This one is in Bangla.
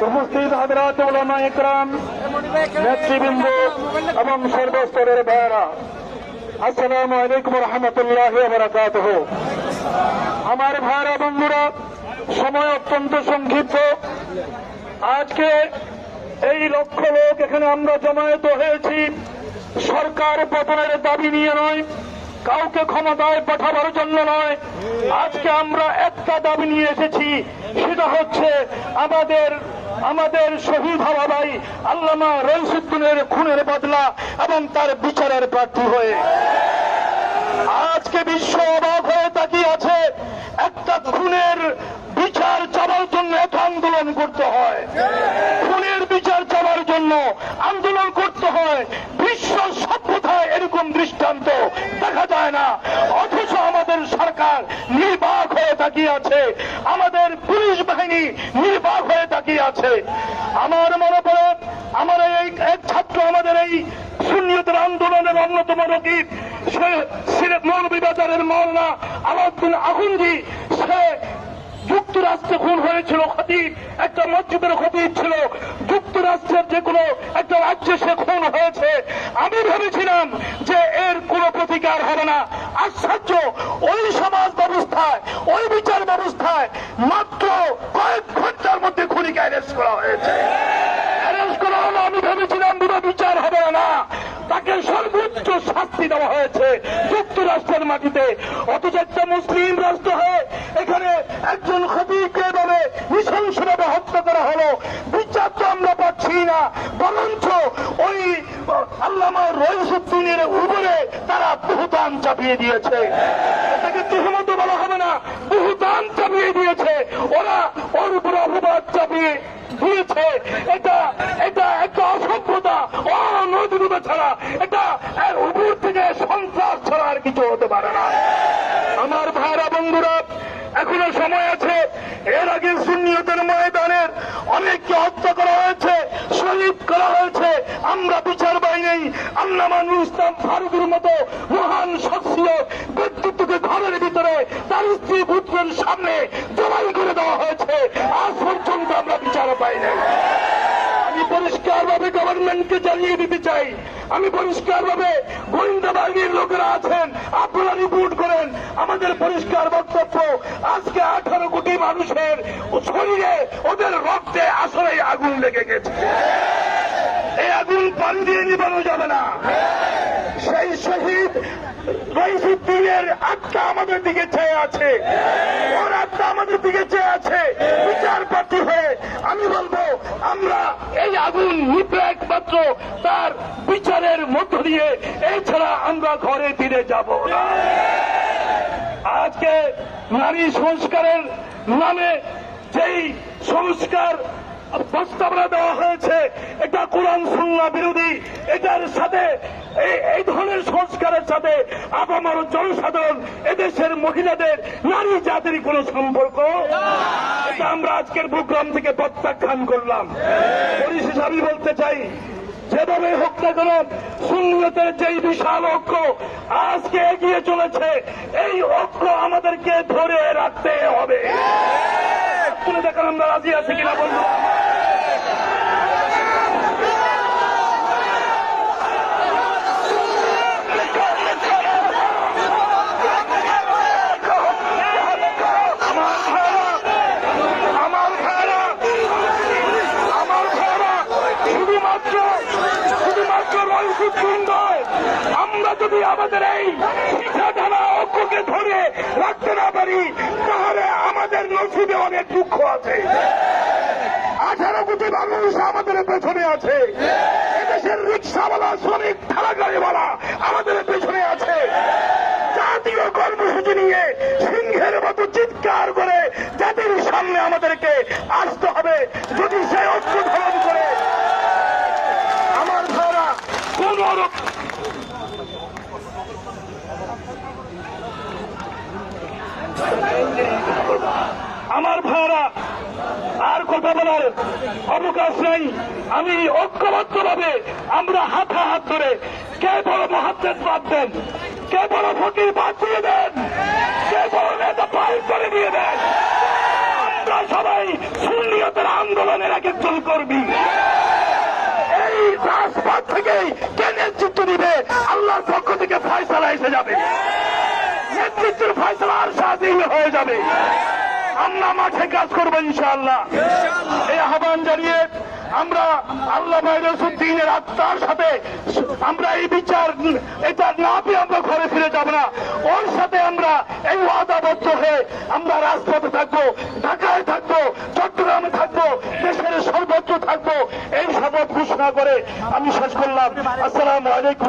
উপস্থিত হযরত উলামা ইকরাম, নেতৃবৃন্দ এবং সর্বস্তরের ভাইয়েরা, আসসালামু আলাইকুম ওয়া রাহমাতুল্লাহি ওয়া বারাকাতুহু। আমার ভাইয়েরা বন্ধুরা, সময় অত্যন্ত সংক্ষিপ্ত। আজকে এই লক্ষ লোক এখানে আমরা জমায়েত হয়েছি সরকার পতনের দাবি নিয়ে নয়, কাউকে ক্ষমতায় পাঠাবার জন্য নয়। আজকে আমরা একটা দাবি নিয়ে এসেছি, সেটা হচ্ছে আমাদের শহীদ হওয়া ভাই আল্লামা রইসুদ্দিনের খুনের বদলা এবং তার বিচারের প্রার্থী হয়ে। আজকে বিশ্ব অবাক হয়ে তাকিয়ে আছে। একটা খুনের বিচার চাওয়ার জন্য এত আন্দোলন করতে হয়, খুনের বিচার চাওয়ার জন্য আন্দোলন করতে হয়। বিশ্ব সভ্যতায় এরকম দৃষ্টান্ত দেখা যায় না। অথচ আমাদের সরকার নির্বাক হয়ে তাকিয়ে আছে, আমাদের পুলিশ বাহিনী নির্বাক হয়ে তাকিয়ে আছে। আমার মনে পড়ে, আমার এই এক ছাত্র, আমাদের এই সুন্নিয়তের আন্দোলনের অন্যতম রকিব, সে মৌলভীবাজারের মাওলানা আলাউদ্দিন আখুন্দি, সে যুক্তরাষ্ট্রে খুন হয়েছিল। খতিব, একটা মসজিদের খতিব ছিল। যুক্তরাষ্ট্রের যে কোনো একটা রাজ্যে সে খুন হয়েছে। আমি ভেবেছিলাম যে এর কোনো প্রতিকার হবে না। আশ্চর্য, ওই সমাজ ব্যবস্থায়, ওই বিচার ব্যবস্থায় মাত্র কয়েক ঘন্টার মধ্যে খুনিকে অ্যারেস্ট করা হয়েছে। অ্যারেস্ট করা হলো, আমি ভেবেছিলাম বিচার হবে না। তাকে সর্বোচ্চ শাস্তি দেওয়া হয়েছে যুক্তরাষ্ট্রের মাটিতে। অথচ একটা মুসলিম রাষ্ট্র হয়ে এখানে একজন খতিবকে এভাবে নৃশংসভাবে হত্যা করা হলো। বিচার তো আমরা পাচ্ছি না, বরঞ্চ ওই আল্লামা রইসুদ্দিনের উপরে তারা বহুতান চাপিয়ে দিয়েছে। এটাকে তুহমত বলা হবে না, বহুতান চাপিয়ে দিয়েছে। ওরা ওর উপর অপবাদ চাপিয়ে দিয়েছে। এটা একটা অসভ্যতা, অনৈতিকতা ছাড়া, এটা উপর থেকে সন্ত্রাস ছাড়া আর কিছু হতে পারে না। আমার ভাইরা বন্ধুরা, এখনো সময় আছে। এর আগে সুন্নিয়তের ময়দানের অনেককে হত্যা করা হয়েছে, শহীদ করা হয়েছে। আমরা বিচার পাই নাই। আল্লামা নুরুল ইসলাম ফারুকের মতো মহান শখসিয়ত ব্যক্তিত্বকে ঘরের ভিতরে তার স্ত্রী পুত্রের সামনে জবাই করে দেওয়া হয়েছে। আজ পর্যন্ত আমরা বিচার পাই নাই। আমি পরিষ্কারভাবে গভর্নমেন্টকে জানিয়ে দিতে চাই, আমি পরিষ্কারভাবে গোয়েন্দা বাহিনীর লোকেরা আছেন, আপনারা রিপোর্ট করেন। আমাদের পরিষ্কার বক্তব্য, আজকে 18 কোটি মানুষের শরীরে, ওদের রক্তে আসলে আগুন লেগে গেছে। এই আগুন পানি দিয়ে নিবানো যাবে না। সেই শহীদ রইসুদ্দিনের আত্মা আমাদের দিকে চেয়ে আছে, ওর আত্মা আমাদের দিকে চেয়ে আছে বিচার প্রার্থী হয়ে। আমি বলবো, আমরা এই আগুন নিভে একমাত্র তার বিচারের মধ্য দিয়ে, এছাড়া আমরা ঘরে ফিরে যাব না। আজকে নারী সংস্কারের নামে যেই সংস্কার প্রস্তাবনা দেওয়া হয়েছে, এটা কোরআন সুন্নাহ বিরোধী। এটার সাথে, এই ধরনের সংস্কারের সাথে আপামর জনসাধারণ, এদেশের মহিলাদের, নারী জাতির কোন সম্পর্ক, এটা আমরা আজকের প্রোগ্রাম থেকে প্রত্যাখ্যান করলাম। পরিশেষে আমি বলতে চাই, যেভাবে হোক না কেন সুন্নিয়তের যেই বিশাল ঐক্য আজকে এগিয়ে চলেছে, এই ঐক্য আমাদেরকে ধরে রাখতে হবে। তুলে দেখার আমরা রাজি আছি কিনা বলবো? আমরা যদি আমাদের এই শিক্ষাধারা ঐক্যকে ধরে রাখতে না পারি, তাহলে আমাদের নসিবে অনেক দুঃখ আছে। 18 কোটি মানুষ আমাদের পেছনে আছে। এদেশের রিক্সাওয়ালা, শ্রমিক, ঠেলা গাড়িওয়ালা আমাদের পেছনে আছে। জাতীয় কর্মসূচি নিয়ে সিংহের মতো চিৎকার করে জাতির সামনে আমাদেরকে আসতে হবে। যদি সে ঐক্য ধারণ করে, আমার ভাইরা, কোন আমার ভাইরা, আর কথা বলার অবকাশ নেই। আমি ঐক্যবদ্ধভাবে আমরা হাত ধরে, কে বড় মহাদ্দেশ বাদ দেন, কে বড় ফকির বাদ দিয়ে দেন, কে বড় নেতা পায়ের করে দিয়ে দেন, আমরা সবাই সুন্নিয়তের আন্দোলন দলের এক একজন কর্মী এই রাজপথ থেকেই কে নেতৃত্ব নিবে আল্লাহর পক্ষ থেকে ফয়সালা এসে যাবে, নেতৃত্বের ফয়সালা আর সাথে হয়ে যাবে। আমরা মাঠে কাজ করবো ইনশাআল্লাহ। এই আহ্বান জানিয়ে আমরা আল্লাহ মাইরুদ্দিনের আত্মার সাথে আমরা এই বিচার এটা না পেয়ে আমরা ঘরে ফিরে যাব না, ওর সাথে আমরা এই ওয়াদাবদ্ধ হয়ে আমরা রাজপথে থাকবো, ঢাকায় থাকবো, চট্টগ্রামে থাকবো, দেশের সর্বত্র থাকবো, এই শপথ ঘোষণা করে আমি শেষ করলাম। আসসালামু আলাইকুম।